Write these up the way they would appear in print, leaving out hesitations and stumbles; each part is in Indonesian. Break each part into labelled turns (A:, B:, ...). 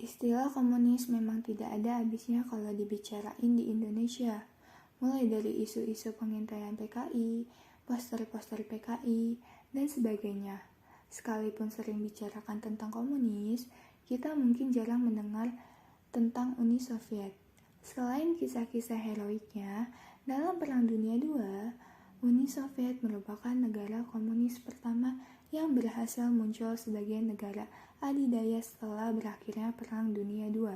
A: Istilah komunis memang tidak ada habisnya kalau dibicarain di Indonesia. Mulai dari isu-isu pengintaian PKI, poster-poster PKI, dan sebagainya. Sekalipun sering bicarakan tentang komunis, kita mungkin jarang mendengar tentang Uni Soviet. Selain kisah-kisah heroiknya, dalam Perang Dunia II, Uni Soviet merupakan negara komunis pertama yang berhasil muncul sebagai negara adidaya setelah berakhirnya Perang Dunia II.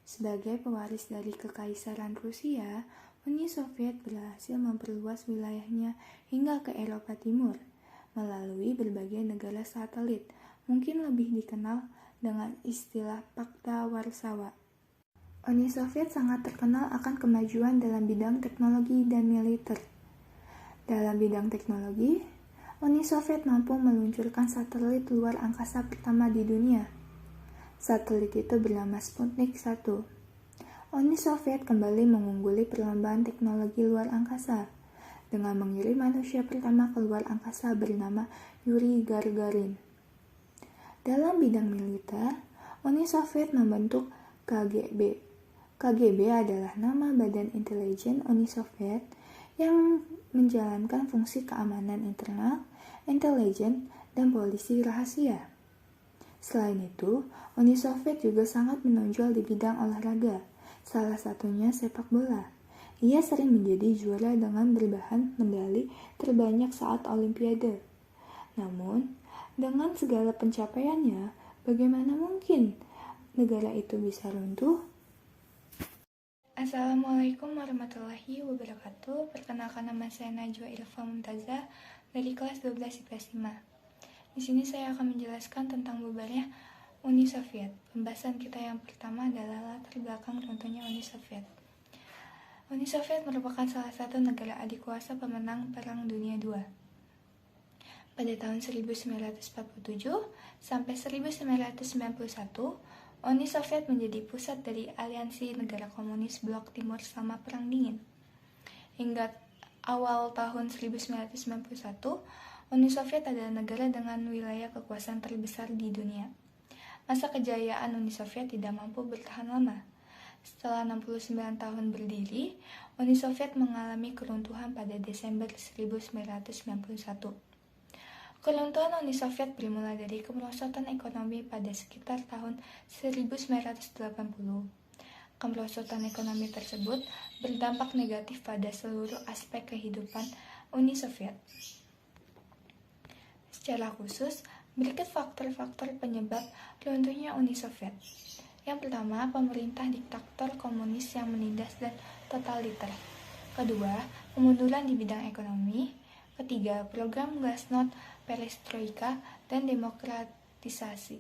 A: Sebagai pewaris dari Kekaisaran Rusia, Uni Soviet berhasil memperluas wilayahnya hingga ke Eropa Timur melalui berbagai negara satelit, mungkin lebih dikenal dengan istilah Pakta Warsawa. Uni Soviet sangat terkenal akan kemajuan dalam bidang teknologi dan militer. Dalam bidang teknologi, Uni Soviet mampu meluncurkan satelit luar angkasa pertama di dunia. Satelit itu bernama Sputnik 1. Uni Soviet kembali mengungguli perlombaan teknologi luar angkasa dengan mengirim manusia pertama ke luar angkasa bernama Yuri Gagarin. Dalam bidang militer, Uni Soviet membentuk KGB. KGB adalah nama Badan Intelijen Uni Soviet yang menjalankan fungsi keamanan internal, intelijen, dan polisi rahasia. Selain itu, Uni Soviet juga sangat menonjol di bidang olahraga, salah satunya sepak bola. Ia sering menjadi juara dengan berbahan medali terbanyak saat Olimpiade. Namun, dengan segala pencapaiannya, bagaimana mungkin negara itu bisa runtuh? Assalamualaikum warahmatullahi wabarakatuh. Perkenalkan, nama saya Najwa Ilfa Mumtazah dari kelas 12 IPS 5. Di sini saya akan menjelaskan tentang bubarnya Uni Soviet. Pembahasan kita yang pertama adalah latar belakang runtuhnya Uni Soviet. Uni Soviet merupakan salah satu negara adikuasa pemenang Perang Dunia II. Pada tahun 1947 sampai 1991, Uni Soviet menjadi pusat dari aliansi negara komunis blok timur selama Perang Dingin. Hingga awal tahun 1991, Uni Soviet adalah negara dengan wilayah kekuasaan terbesar di dunia. Masa kejayaan Uni Soviet tidak mampu bertahan lama. Setelah 69 tahun berdiri, Uni Soviet mengalami keruntuhan pada Desember 1991. Keruntuhan Uni Soviet bermula dari kemerosotan ekonomi pada sekitar tahun 1980. Kemerosotan ekonomi tersebut berdampak negatif pada seluruh aspek kehidupan Uni Soviet. Secara khusus, berikut faktor-faktor penyebab runtuhnya Uni Soviet. Yang pertama, pemerintah diktator komunis yang menindas dan totaliter. Kedua, kemunduran di bidang ekonomi. Ketiga, program Glasnost, Perestroika, dan demokratisasi.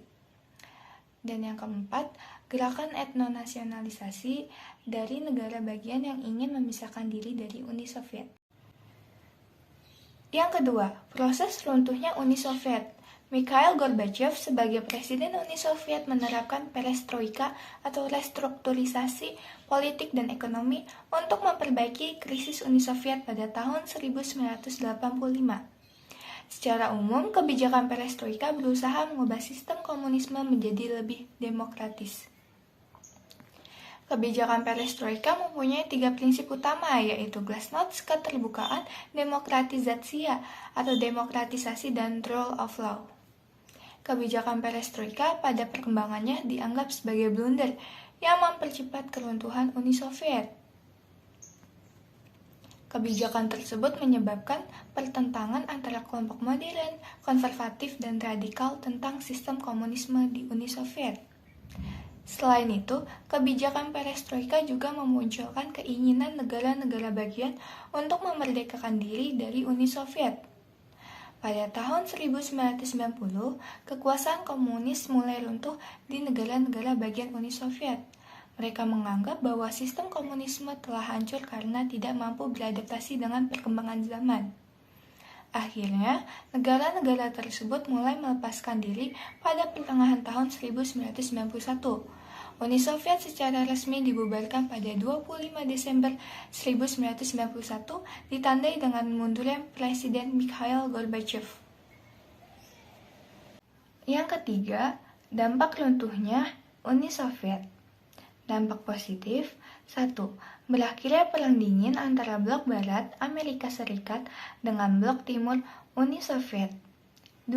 A: Dan yang keempat, gerakan etnonasionalisasi dari negara bagian yang ingin memisahkan diri dari Uni Soviet. Yang kedua, proses runtuhnya Uni Soviet. Mikhail Gorbachev sebagai Presiden Uni Soviet menerapkan perestroika atau restrukturisasi politik dan ekonomi untuk memperbaiki krisis Uni Soviet pada tahun 1985. Secara umum, kebijakan perestroika berusaha mengubah sistem komunisme menjadi lebih demokratis. Kebijakan perestroika mempunyai 3 prinsip utama, yaitu glasnost, keterbukaan, demokratisasi atau demokratisasi, dan rule of law. Kebijakan perestroika pada perkembangannya dianggap sebagai blunder yang mempercepat keruntuhan Uni Soviet. Kebijakan tersebut menyebabkan pertentangan antara kelompok modern, konservatif, dan radikal tentang sistem komunisme di Uni Soviet. Selain itu, kebijakan perestroika juga memunculkan keinginan negara-negara bagian untuk memerdekakan diri dari Uni Soviet. Pada tahun 1990, kekuasaan komunis mulai runtuh di negara-negara bagian Uni Soviet. Mereka menganggap bahwa sistem komunisme telah hancur karena tidak mampu beradaptasi dengan perkembangan zaman. Akhirnya, negara-negara tersebut mulai melepaskan diri pada pertengahan tahun 1991. Uni Soviet secara resmi dibubarkan pada 25 Desember 1991, ditandai dengan mundurnya Presiden Mikhail Gorbachev. Yang ketiga, dampak runtuhnya Uni Soviet. Dampak positif: 1. Berakhirnya Perang Dingin antara blok Barat, Amerika Serikat, dengan blok Timur, Uni Soviet. 2.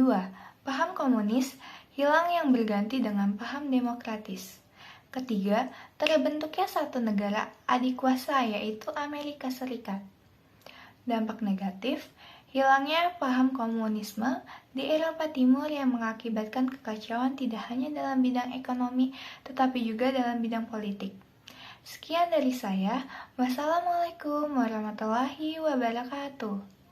A: Paham komunis hilang yang berganti dengan paham demokratis. Ketiga, terbentuknya satu negara adikuasa yaitu Amerika Serikat. Dampak negatif: hilangnya paham komunisme di Eropa Timur yang mengakibatkan kekacauan tidak hanya dalam bidang ekonomi tetapi juga dalam bidang politik. Sekian dari saya. Wassalamualaikum warahmatullahi wabarakatuh.